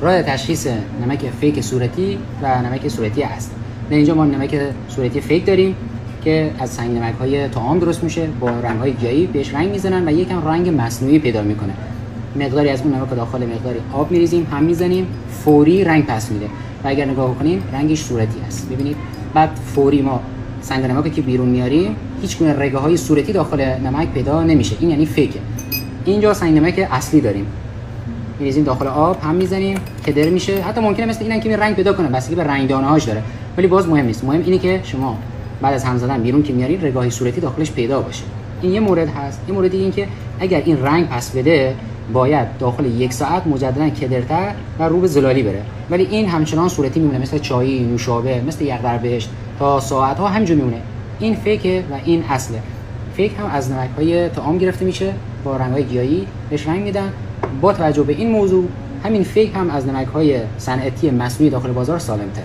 راه تشخیص نمک فیک صورتی و نمک صورتی اصل. در اینجا ما نمک صورتی فیک داریم که از سنگ نمک‌های طعام درست میشه، با رنگ‌های گیاهی بهش رنگ میزنن و یکم رنگ مصنوعی پیدا میکنه. مقداری از اون نمک داخل مقداری آب میریزیم، هم میزنیم، فوری رنگ پس میده و اگر نگاه کنیم رنگش صورتی است. ببینید بعد فوری ما سنگ نمک که بیرون میاریم هیچ گونه رگه‌های صورتی داخل نمک پیدا نمیشه، این یعنی فیکه. اینجا سنگ نمک اصلی داریم، میریزیم داخل آب، هم میزنیم که در میشه. حتی ممکنه مثل اینم که رنگ پیدا کنه، بستگی به رنگ دانه‌هاش داره، ولی باز مهم نیست. مهم اینه که شما بعد از هم زدن بیرون که میارید رگاهی صورتی داخلش پیدا باشه. این یه مورد هست. این مورد این که اگر این رنگ پس بده باید داخل 1 ساعت مجددا کدرتر و رو به زلالی بره، ولی این همچنان صورتی میمونه، مثل چای، نوشابه، مثل یخ در بهشت تا ساعت ها همینجوری میمونه. این فیکه و این اصله. فیک هم از نمک‌های طعام گرفته میشه، با رنگ‌های گیاهی بهش رنگ میدن. با توجه به این موضوع همین فیک هم از نمک‌های صنعتی مصنوعی داخل بازار سالم‌تره.